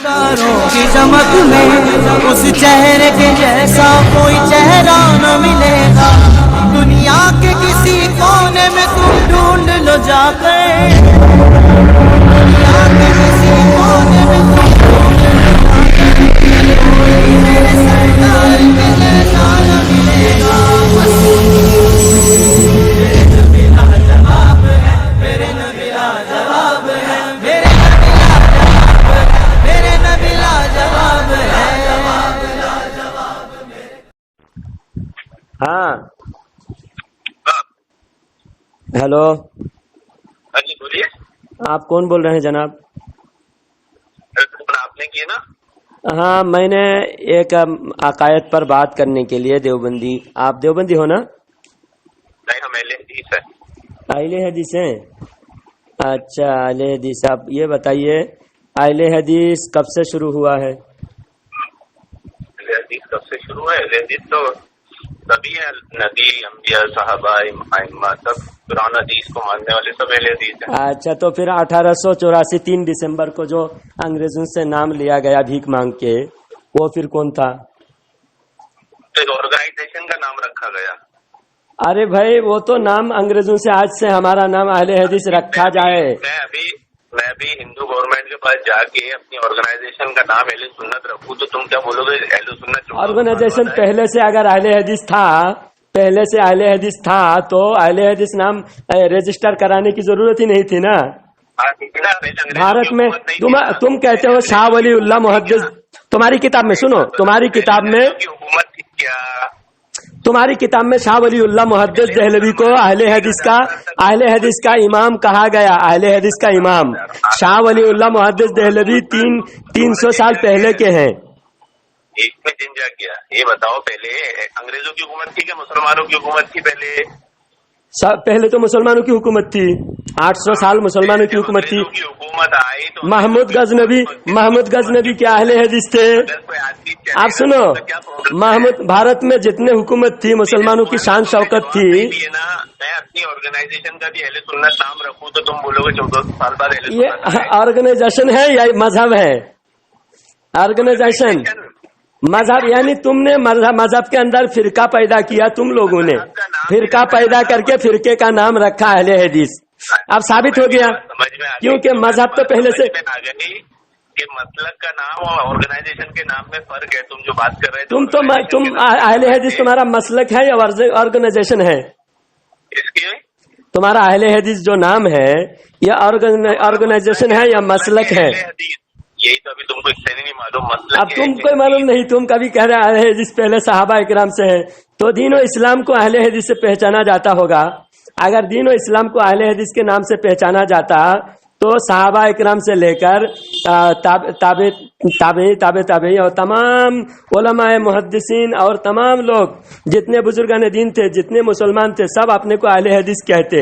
ستاروں کی چمک میں اس چہرے کے جیسا کوئی چہرہ نہ ملے گا، دنیا کے کسی کونے میں تم ڈھونڈ لو جا کر، دنیا کے کسی کونے میں تم ڈھونڈ لو جا کر، کوئی میرے سرکار کے جیسا نہ ملے گا۔ میرے نبی لاجواب ہے، میرے نبی لاجواب ہے، میرے نبی لاجواب ہے۔ ہاں ہیلو، ہاں جی بولیے۔ آپ کون بول رہے ہیں جناب؟ آپ نے کی نا؟ ہاں، میں نے ایک عقائد پر بات کرنے کے لیے دیوبندی، آپ دیوبندی ہو نا؟ نہیں، ہم اہل حدیث ہیں۔ اہل حدیث ہیں؟ اچھا، اہل حدیث۔ آپ یہ بتائیے اہل حدیث کب سے شروع ہوا ہے؟ اہل حدیث کب سے شروع ہے؟ اہل حدیث تو سبھی ہیں، نبی، انبیاء، صحابہ، ائمہ، سب قرآن حدیث کو ماننے والے سب اہل حدیث ہیں۔ اچھا، تو پھر 1884 3 دسمبر کو جو انگریزوں سے نام لیا گیا بھیک مانگ کے، وہ پھر کون تھا؟ ایک آرگنائزیشن کا نام رکھا گیا۔ ارے بھائی، وہ تو نام انگریزوں سے آج سے ہمارا نام اہل حدیث رکھا جائے۔ میں ابھی ہندو گورنمنٹ کے پاس جا کے اپنی آرگنائزیشن کا نام اہل سنت رکھوں تو تم کیا بولو گے؟ اہل سنت آرگنائزیشن پہلے سے اگر اہل حدیث تھا، پہلے سے اہل حدیث تھا تو اہل حدیث نام رجسٹر کرانے کی ضرورت ہی نہیں تھی نا۔ بھارت میں تم کہتے ہو شاہ ولی اللہ محدث، تمہاری کتاب میں سنو، تمہاری کتاب میں شاہ ولی اللہ محدث دہلوی کو اہل حدیث کا امام کہا گیا۔ اہل حدیث کا امام شاہ ولی اللہ محدث دہلوی 300 سال پہلے کے ہیں۔ ایک میں جنجا کیا، یہ بتاؤ پہلے انگریزوں کی حکومت تھی کہ مسلمانوں کی حکومت تھی؟ پہلے تو مسلمانوں کی حکومت تھی، 800 سال مسلمانوں کی حکومت تھی۔ حکومت آئی تو محمود غزنوی کیا اہل حدیث تھے؟ آپ سنو، بھارت میں جتنے حکومت تھی مسلمانوں کی شان شوکت تھی۔ میں اپنی آرگنائزیشن کا بھی اہل سنت نام رکھوں تو تم بولو گے 14 سال بعد اہل سنت؟ یہ آرگنائزیشن ہے یا مذہب ہے؟ آرگنائزیشن مذہب، یعنی تم نے مذہب کے اندر فرقہ پیدا کیا، تم لوگوں نے فرقہ پیدا کر کے فرقے کا نام رکھا اہل حدیث۔ اب ثابت ہو گیا، کیونکہ مذہب تو پہلے سے کہ مسلک کا نام اور آرگنائزیشن کے نام میں فرق ہے۔ تم جو بات کر رہے تم اہل حدیث تمہارا مسلک ہے یا آرگنائزیشن ہے؟ اس کی تمہارا اہل حدیث جو نام ہے یہ آرگنائزیشن ہے یا مسلک ہے؟ یہی تو ابھی تم کو اس سے نہیں معلوم مسلک۔ اب تم کو معلوم نہیں، تم کبھی کہہ رہے اہل حدیث پہلے صحابہ اکرام سے ہے، تو دین و اسلام کو اہل حدیث سے پہچانا جاتا ہوگا۔ اگر دین و اسلام کو اہل حدیث کے نام سے پہچانا جاتا تو صحابہ اکرام سے لے کر تابعی اور تمام علماء محدثین اور تمام لوگ جتنے بزرگان دین تھے، جتنے مسلمان تھے، سب اپنے کو اہل حدیث کہتے۔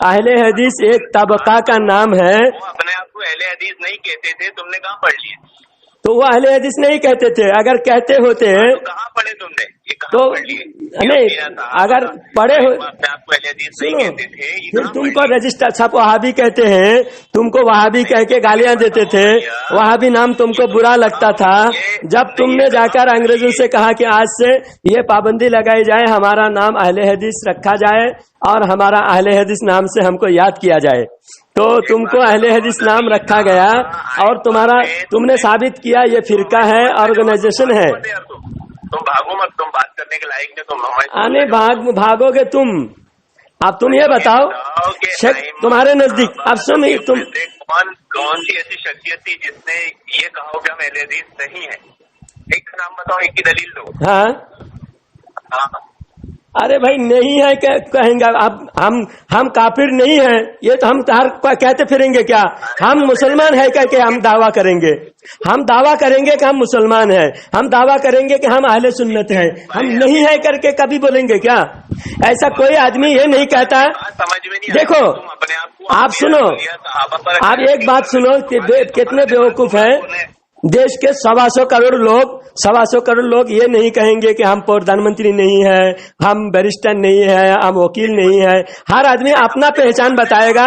اہل حدیث ایک طبقہ کا نام ہے۔ اپنے آپ کو اہل حدیث نہیں کہتے تھے، تم نے کہاں پڑھ لی؟ تو وہ اہل حدیث نہیں کہتے تھے، اگر کہتے ہوتے کہاں پڑھے تم نے؟ تو نہیں، اگر پڑھے ہو پھر تم کو رجسٹر چھپ وہابی کہتے ہیں، تم کو وہابی کہہ کے گالیاں دیتے تھے، وہابی نام تم کو برا لگتا تھا۔ جب تم نے جا کر انگریزوں سے کہا کہ آج سے یہ پابندی لگائی جائے، ہمارا نام اہل حدیث رکھا جائے اور ہمارا اہل حدیث نام سے ہم کو یاد کیا جائے، تو تم کو اہل حدیث نام رکھا گیا اور تم نے ثابت کیا یہ فرقہ ہے، آرگنائزیشن ہے۔ تم بھاگو مت، تم بات کرنے کے لائق نہیں، تم بھاگو گے تم۔ اب تم یہ بتاؤ تمہارے نزدیک، اب سن، تم کون سی ایسی شخصیت تھی جس نے یہ کہا کہ ہم اہل حدیث نہیں ہیں؟ ایک کا نام بتاؤ، ایک کی دلیل دو۔ ہاں، ارے بھائی نہیں ہے کہیں گے اب ہم کافر نہیں ہیں، یہ تو ہم کہتے پھریں گے کیا؟ ہم مسلمان ہیں کہہ کے ہم دعویٰ کریں گے، ہم دعویٰ کریں گے کہ ہم مسلمان ہیں، ہم دعویٰ کریں گے کہ ہم اہل سنت ہیں، ہم نہیں ہے کر کے کبھی بولیں گے کیا؟ ایسا کوئی آدمی یہ نہیں کہتا۔ دیکھو آپ سنو، آپ ایک بات سنو کہ کتنے بیوقوف ہیں۔ دیش کے 125 کروڑ لوگ یہ نہیں کہیں گے کہ ہم پردھان منتری نہیں ہے، ہم بیرسٹر نہیں ہے، ہم وکیل نہیں ہے۔ ہر آدمی اپنا پہچان بتائے گا۔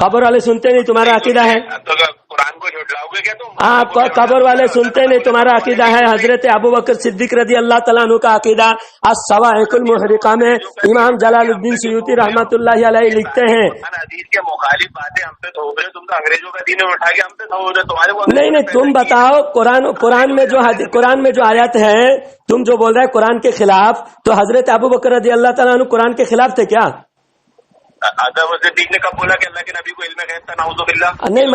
قبر والے سنتے نہیں، تمہارا عقیدہ ہے؟ تو قرآن کو جھٹلاؤ گے کیا تم؟ آپ قبر والے سنتے نہیں، تمہارا عقیدہ ہے؟ حضرت ابو بکر صدیق رضی اللہ تعالیٰ عنہ کا عقیدہ الصواعق المحرقہ میں امام جلال الدین سیوطی رحمۃ اللہ علیہ لکھتے ہیں. حدیث کے مخالف باتیں ہم پہ تھوپ رہے ہو، تم تو انگریزوں کا دین اٹھا کے ہم پہ تھوپ رہے ہو. تمہارے کو نہیں تم بتاؤ، قرآن میں جو آیت ہے تم جو بول رہے ہیں قرآن کے خلاف، تو حضرت ابو بکر رضی اللہ تعالیٰ عنہ قرآن کے خلاف تھے کیا؟ صدیق نے کب بولا کہ اللہ کے نبی کو علم غیب تھا؟ نعوذ باللہ. نہیں،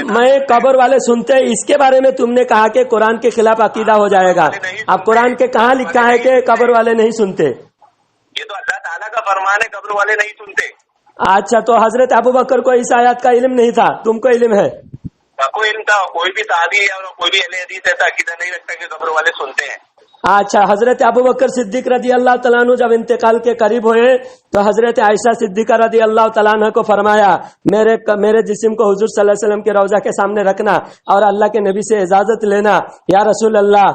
میں قبر والے سنتے ہیں، اس کے بارے میں تم نے کہا کہ قرآن کے خلاف عقیدہ ہو جائے گا. اب قرآن کے کہاں لکھا ہے کہ قبر والے نہیں سنتے؟ یہ تو اللہ تعالیٰ کا فرمان ہے، قبر والے نہیں سنتے. اچھا، تو حضرت ابو بکر کو اس آیات کا علم نہیں تھا، تم کو علم ہے؟ کوئی علم تھا؟ کوئی بھی صحابی یا کوئی بھی اہل حدیث ایسا عقیدہ نہیں رکھتا کہ قبر والے سنتے ہیں. اچھا، حضرت ابو بکر صدیق رضی اللہ تعالیٰ عنہ جب انتقال کے قریب ہوئے تو حضرت عائشہ صدیقہ رضی اللہ تعالیٰ عنہ کو فرمایا میرے جسم کو حضور صلی اللہ علیہ وسلم کے روضہ کے سامنے رکھنا اور اللہ کے نبی سے اجازت لینا. یا رسول اللہ،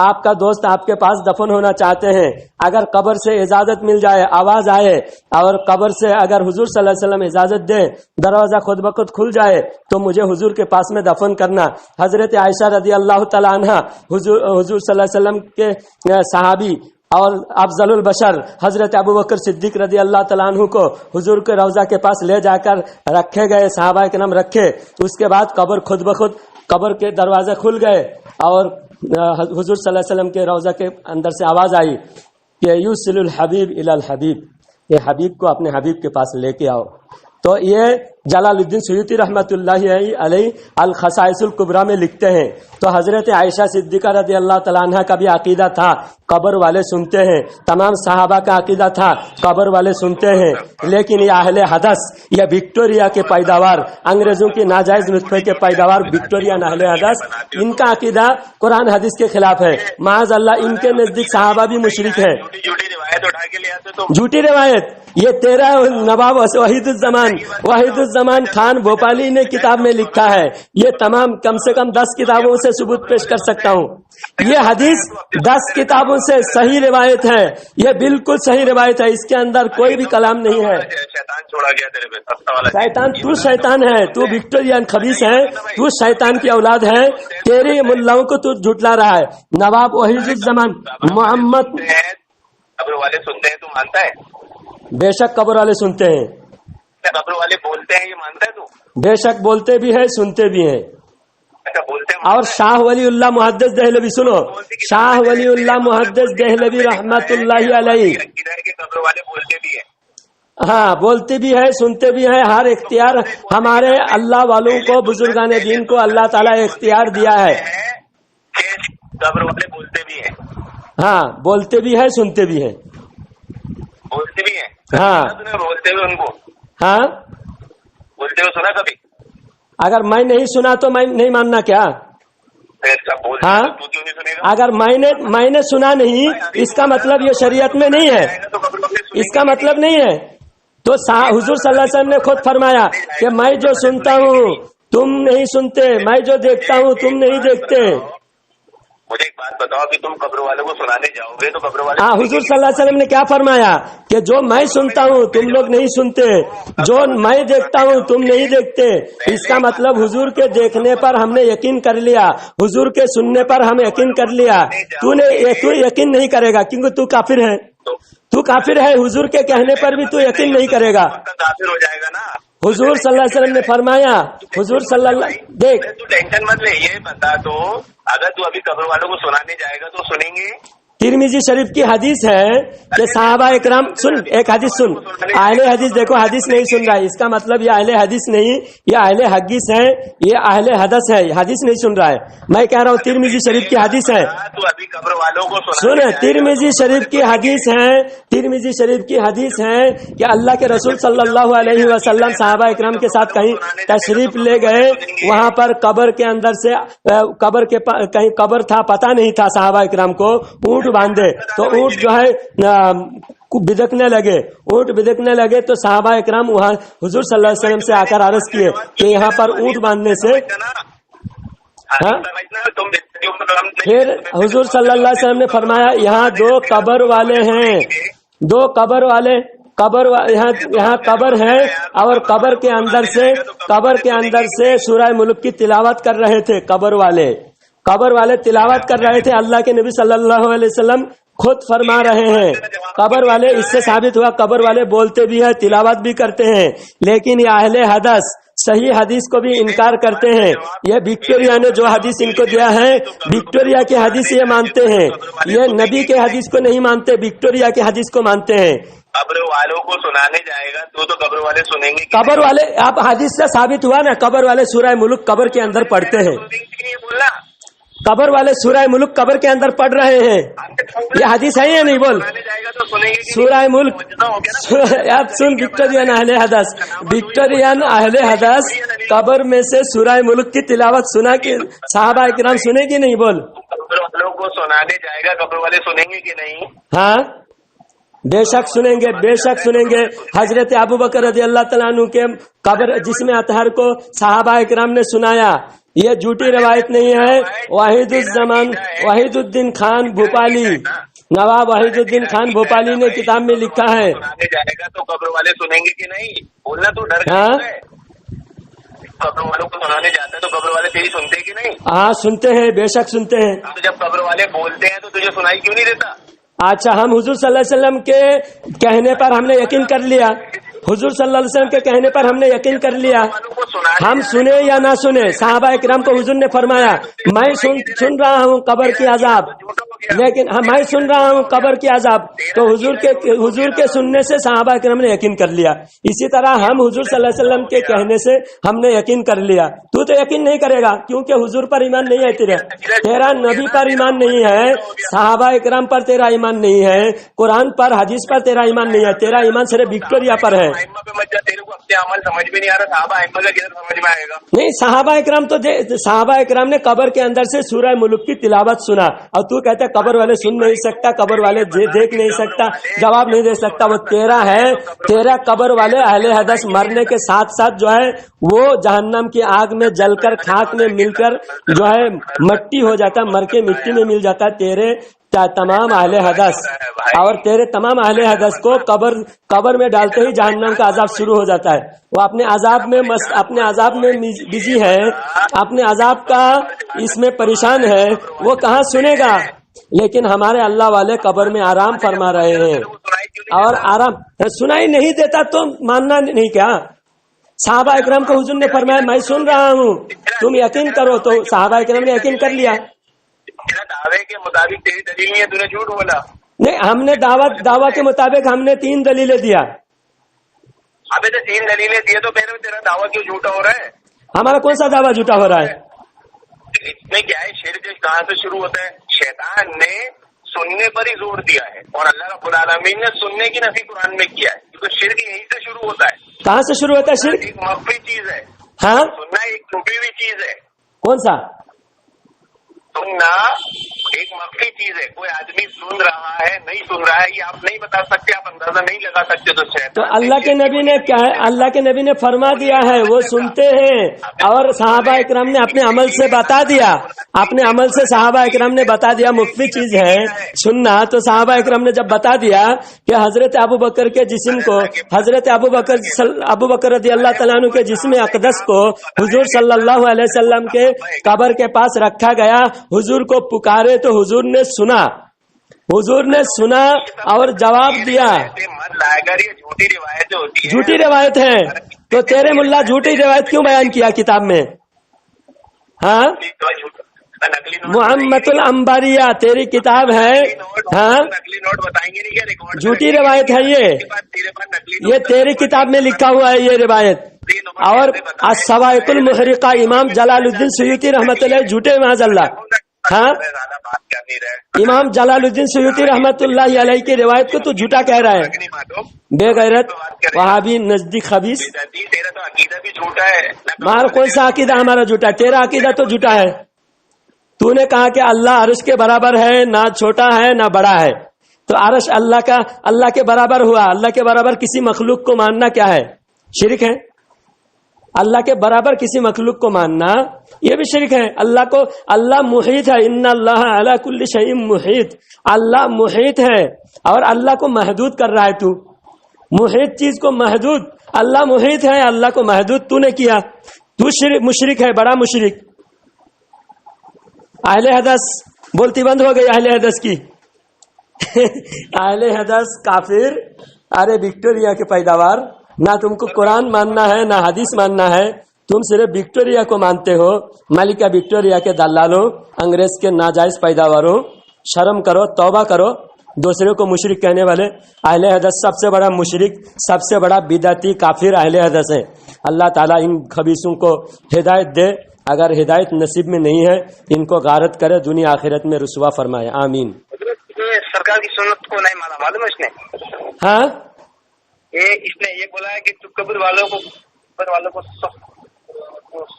آپ کا دوست آپ کے پاس دفن ہونا چاہتے ہیں، اگر قبر سے اجازت مل جائے، آواز آئے اور قبر سے اگر حضور صلی اللہ علیہ وسلم اجازت دے، دروازہ خود بخود کھل جائے تو مجھے حضور کے پاس میں دفن کرنا. حضرت عائشہ رضی اللہ تعالیٰ عنہ حضور صلی اللہ علیہ وسلم کے صحابی اور افضل البشر حضرت ابو بکر صدیق رضی اللہ تعالیٰ عنہ کو حضور کے روضہ کے پاس لے جا کر رکھے گئے، صحابہ کرام رکھے. اس کے بعد قبر خود بخود قبر کے دروازے کھل گئے اور حضور صلی اللہ علیہ وسلم کے روضہ کے اندر سے آواز آئی کہ یوصل الحبیب الی الحبیب، یہ حبیب کو اپنے حبیب کے پاس لے کے آؤ. تو یہ جلال الدین سیوطی رحمۃ اللہ علیہ الخصائص الکبریٰ میں لکھتے ہیں. تو حضرت عائشہ صدیقہ رضی اللہ تعالیٰ عنہ کا بھی عقیدہ تھا قبر والے سنتے ہیں، تمام صحابہ کا عقیدہ تھا قبر والے سنتے ہیں. لیکن یہ اہل حدث، یہ وکٹوریا کے پیداوار، انگریزوں کی ناجائز نطفے کے پیداوار وکٹورین اہل حدث، ان کا عقیدہ قرآن حدیث کے خلاف ہے. معاذ اللہ، ان کے نزدیک صحابہ بھی مشرک ہیں. جھوٹی روایت، یہ تیرا نواب وحید الزمان خان بھوپالی نے کتاب میں لکھا ہے. یہ تمام کم سے کم 10 کتابوں سے ثبوت پیش کر سکتا ہوں. یہ حدیث 10 کتابوں سے صحیح روایت ہے، یہ بالکل صحیح روایت ہے، اس کے اندر کوئی بھی کلام نہیں ہے. شیطان، تو شیطان ہے، تو وکٹورین خبیث ہے، تو شیطان کی اولاد ہے. تیرے ملاؤں کو تو جھٹلا رہا ہے. نواب وحید الزمان محمد قبر والے سنتے ہیں، تو مانتا ہے؟ بے شک قبر والے سنتے ہیں. قبر والے بولتے ہیں، یہ مانتا ہے تو؟ بے شک بولتے بھی ہیں، سنتے بھی ہیں. اچھا، بولتے ہیں. اور شاہ ولی اللہ محدث دہلوی، سنو، شاہ ولی اللہ محدث دہلوی رحمت اللہ علیہ، قبر والے بولتے بھی ہیں. ہاں، بولتے بھی ہے، سنتے بھی ہیں. ہر اختیار ہمارے اللہ والوں کو، بزرگان دین کو اللہ تعالیٰ اختیار دیا ہے. قبر والے بولتے بھی ہیں. ہاں، بولتے بھی ہے، سنتے بھی ہیں. بولتے بھی ہیں. ہاں، بولتے ہوئے ان کو، ہاں، بولتے ہوئے سنا کبھی؟ اگر میں نہیں سنا تو میں نہیں ماننا کیا؟ ہاں، اگر میں نے سنا نہیں، اس کا مطلب یہ شریعت میں نہیں ہے، اس کا مطلب نہیں ہے. تو حضور صلی اللہ علیہ وسلم نے خود فرمایا کہ میں جو سنتا ہوں تم نہیں سنتے، میں جو دیکھتا ہوں تم نہیں دیکھتے. مجھے ایک بات بتاؤ، کہ تم قبر والوں کو سنانے جاؤ گے تو قبر والے، ہاں، حضور صلی اللہ علیہ وسلم نے کیا فرمایا کہ جو میں سنتا ہوں تم لوگ نہیں سنتے، جو میں دیکھتا ہوں تم نہیں دیکھتے. اس کا مطلب حضور کے دیکھنے پر ہم نے یقین کر لیا، حضور کے سننے پر ہم یقین کر لیا. تو یقین نہیں کرے گا کیونکہ تو کافر ہے، تو کافر ہے. حضور کے کہنے پر بھی تو یقین نہیں کرے گا، کافر ہو جائے گا نا. حضور صلی اللہ علیہ وسلم نے فرمایا، حضور صلی اللہ، دیکھ تو ٹینشن مت لے. یہ بتا تو، اگر تو ابھی قبر والوں کو سنانے جائے گا تو سنیں گے. ترمذی شریف کی حدیث ہے کہ صحابہ اکرام، سن ایک حدیث سن، اہل حدیث، دیکھو حدیث نہیں سن رہا ہے، اس کا مطلب یہ اہل حدیث نہیں، یہ اہل حدیث ہے، یہ اہل حدث ہے، حدیث نہیں سن رہا ہے. میں کہہ رہا ہوں ترمذی شریف کی حدیث ہے، تو ابھی قبر والوں کو سن، ترمذی شریف کی حدیث ہے، ترمذی شریف کی حدیث ہے کہ اللہ کے رسول صلی اللہ علیہ وسلم صحابہ اکرام کے ساتھ کہیں تشریف لے گئے، وہاں پر قبر کے اندر سے کہیں قبر تھا، پتہ نہیں تھا صحابہ اکرام کو، اونٹ باندھے تو اونٹ جو ہے بدکنے لگے تو صحابہ اکرام وہاں حضور صلی اللہ علیہ وسلم سے آ کر عرض کیے کہ یہاں پر اونٹ باندھنے سے، ہاں، پھر حضور صلی اللہ علیہ وسلم نے فرمایا یہاں 2 قبر والے ہیں، 2 قبر والے قبر یہاں قبر ہے اور قبر کے اندر سے سورہ ملک کی تلاوت کر رہے تھے قبر والے تلاوت کر رہے تھے. اللہ کے نبی صلی اللہ علیہ وسلم خود فرما رہے ہیں قبر والے. اس سے ثابت ہوا قبر والے بولتے بھی ہیں تلاوت بھی کرتے ہیں. لیکن یہ اہل حدیث صحیح حدیث کو بھی انکار کرتے ہیں. یہ وکٹوریا نے جو حدیث ان کو دیا ہے وکٹوریا کی حدیث یہ مانتے ہیں. یہ نبی کے حدیث کو نہیں مانتے, وکٹوریا کے حدیث کو مانتے ہیں. قبر والوں کو سنانے جائے گا تو قبر والے سنیں گے. قبر والے آپ حدیث سے ثابت ہوا نا قبر والے سورہ ملک قبر کے اندر پڑھتے ہیں. قبر والے سورہ ملک قبر کے اندر پڑھ رہے ہیں. یہ حدیث ہے یا نہیں بول؟ سورہ ملک آپ سن وکٹورین اہل حدیث قبر میں سے سورہ ملک کی تلاوت سنا کہ صحابہ کرام سنے گی نہیں بول؟ قبر والوں کو سنانے جائے گا قبر والے سنیں گے کہ نہیں؟ ہاں بے شک سنیں گے. حضرت ابو بکر رضی اللہ تعالیٰ عنہ کے قبر جس میں اطہر کو صحابہ کرام نے سنایا. یہ جھوٹی روایت نہیں ہے. وحید الدین خان بھوپالی, نواب وحید الدین خان بھوپالی نے کتاب میں لکھا ہے. جائے گا تو قبر والے سنیں گے کہ نہیں بولنا تو ڈر قبر والوں کو سنانے جاتا ہے تو قبر والے تیری سنتے کہ نہیں؟ ہاں سنتے ہیں, بے شک سنتے ہیں. تو جب قبر والے بولتے ہیں تو تجھے سنائی کیوں نہیں دیتا؟ اچھا ہم حضور صلی اللہ علیہ وسلم کے کہنے پر ہم نے یقین کر لیا. حضور صلی اللہ علیہ وسلم کے کہنے پر ہم نے یقین کر لیا. ہم سنے یا نہ سنے صحابہ کرام کو حضور نے فرمایا میں سن رہا ہوں قبر کی عذاب, لیکن میں سن رہا ہوں قبر کی عذاب. تو حضور کے سننے سے صحابہ کرام نے یقین کر لیا. اسی طرح ہم حضور صلی اللہ علیہ وسلم کے کہنے سے ہم نے یقین کر لیا. تو یقین نہیں کرے گا کیونکہ حضور پر ایمان نہیں ہے تیرا نبی پر ایمان نہیں ہے, صحابہ کرام پر تیرا ایمان نہیں ہے, قرآن پر حدیث پر تیرا ایمان نہیں ہے. تیرا ایمان صرف وکٹوریا پر ہے. نہیں صحابہ اکرام تو صحابہ اکرام نے قبر کے اندر سے سورہ ملک کی تلاوت سنا اور تو کہتا ہے قبر والے سن نہیں سکتا, قبر والے دیکھ نہیں سکتا, جواب نہیں دے سکتا. وہ تیرا ہے. تیرا قبر والے اہل حدیث مرنے کے ساتھ ساتھ جو ہے وہ جہنم کی آگ میں جل کر خاک میں مل کر جو ہے مٹی ہو جاتا ہے, مر کے مٹی میں مل جاتا ہے. تیرے تمام اہل حدیث اور تیرے تمام اہل حدیث کو قبر میں ڈالتے ہی جہنم کا عذاب شروع ہو جاتا ہے. وہ اپنے عذاب میں بزی ہے, اپنے عذاب کا اس میں پریشان ہے, وہ کہاں سنے گا. لیکن ہمارے اللہ والے قبر میں آرام فرما رہے ہیں اور آرام سنائی نہیں دیتا تو ماننا نہیں کیا؟ صحابہ اکرام کو حضور نے فرمایا میں سن رہا ہوں تم یقین کرو, تو صحابہ اکرام نے یقین کر لیا. دعوے کے مطابق تیری دلیل نہیں ہے, تو نے جھوٹ بولا. نہیں ہم نے دعویٰ کے مطابق ہم نے 3 دلیلیں دیا. ابھی تو 3 دلیلیں دی تو پھر تیرا دعویٰ کیوں جھوٹا ہو رہا ہے؟ ہمارا کون سا دعویٰ جھوٹا ہو رہا ہے؟ اس میں کیا ہے, شرک کہاں سے شروع ہوتا ہے؟ شیطان نے سننے پر ہی زور دیا ہے اور اللہ رب العالمین نے سننے کی نفی قرآن میں کیا ہے, کیونکہ شرک یہیں سے شروع ہوتا ہے. کہاں سے شروع ہوتا ہے شرک؟ ایک مخفی چیز ہے. ہاں سننا ایک چھپی ہوئی چیز ہے. کون سا؟ سننا ایک مخفی چیز ہے. کوئی آدمی سن رہا ہے نہیں سن رہا ہے یہ آپ نہیں بتا سکتے, آپ اندازہ نہیں لگا سکتے. تو اللہ کے نبی نے کیا ہے, اللہ کے نبی نے فرما دیا ہے وہ سنتے ہیں اور صحابہ اکرام نے اپنے عمل سے بتا دیا, اپنے عمل سے صحابہ اکرام نے بتا دیا مخفی چیز ہے سننا. تو صحابہ اکرام نے جب بتا دیا کہ حضرت ابو بکر کے جسم کو, حضرت ابو بکر رضی اللہ تعالیٰ عنہ کے جسم اقدس کو حضور صلی اللہ علیہ وسلم کے قبر کے پاس رکھا گیا, حضور کو پکارے تو حضور نے سنا اور جواب دیا. جھوٹی روایت ہے تو تیرے ملا جھوٹی روایت کیوں بیان کیا کتاب میں؟ ہاں محمد الانباریہ تیری کتاب ہے. ہاں جھوٹی روایت ہے یہ تیری کتاب میں لکھا ہوا ہے یہ روایت. اور الصواعق المحرقہ امام جلال الدین سیوطی رحمۃ اللہ جھوٹے معاذ اللہ. ہاں امام جلال الدین سیوطی رحمۃ اللہ علیہ کی روایت کو تو جھوٹا کہہ رہا ہے, بے غیرت وہابی نزدیک خبیث. مار کون سا عقیدہ ہمارا جھوٹا ہے؟ تیرا عقیدہ تو جھوٹا ہے. تو نے کہا کہ اللہ عرش کے برابر ہے, نہ چھوٹا ہے نہ بڑا ہے. تو عرش اللہ کے برابر ہوا. اللہ کے برابر کسی مخلوق کو ماننا کیا ہے؟ شرک ہے. اللہ کے برابر کسی مخلوق کو ماننا یہ بھی شرک ہے. اللہ محیط ہے, ان اللہ علی کل شیء محیط. اللہ محیط ہے اور اللہ کو محدود کر رہا ہے. تو محیط چیز کو محدود، اللہ محیط ہے، اللہ کو محدود تو نے کیا، تو مشرک ہے، بڑا مشرک۔ اہل حدیث بولتی بند ہو گئی اہل حدیث کی اہل حدیث کافر، ارے وکٹوریا کے پیداوار، نہ تم کو قرآن ماننا ہے نہ حدیث ماننا ہے، تم صرف وکٹوریا کو مانتے ہو، ملکہ وکٹوریا کے دلالوں، انگریز کے ناجائز پیداواروں، شرم کرو، توبہ کرو، دوسرے کو مشرک کہنے والے۔ اہل حدیث سب سے بڑا مشرک، سب سے بڑا بدعتی کافر اہل حدیث ہے۔ اللہ تعالیٰ ان خبیثوں کو ہدایت دے، اگر ہدایت نصیب میں نہیں ہے ان کو غارت کرے، دنیا آخرت میں رسوا فرمائے، آمین۔ یہ سرکار کی سنت کو نہیں مانا، معلوم ہے اس نے؟ ہاں اس نے یہ بولا ہے کہ تو قبر والوں کو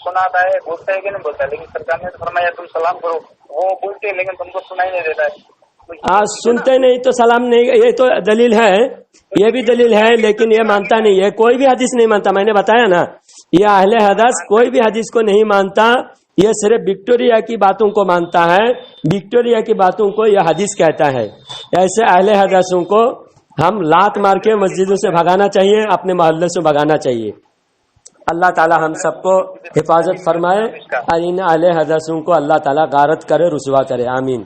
سناتا ہے، بولتا ہے کہ نہیں بولتا ہے، لیکن سرکار نے فرمایا تم سلام کرو، وہ بولتے ہیں لیکن تم کو سنائی نہیں دیتا ہے۔ سنتے نہیں تو سلام نہیں، یہ تو دلیل ہے، یہ بھی دلیل ہے، لیکن یہ مانتا نہیں ہے، کوئی بھی حدیث نہیں مانتا، میں نے بتایا نا، یہ اہل حدیث کوئی بھی حدیث کو نہیں مانتا، یہ صرف وکٹوریا کی باتوں کو مانتا ہے، وکٹوریا کی باتوں کو یہ حدیث کہتا ہے۔ ایسے اہل حدیثوں کو ہم لات مار کے مسجدوں سے بھگانا چاہیے، اپنے محلے سے بھگانا چاہیے۔ اللہ تعالی ہم سب کو حفاظت فرمائے، اور ان اہل حدیثوں کو اللہ تعالی غارت کرے، رسوا کرے، آمین۔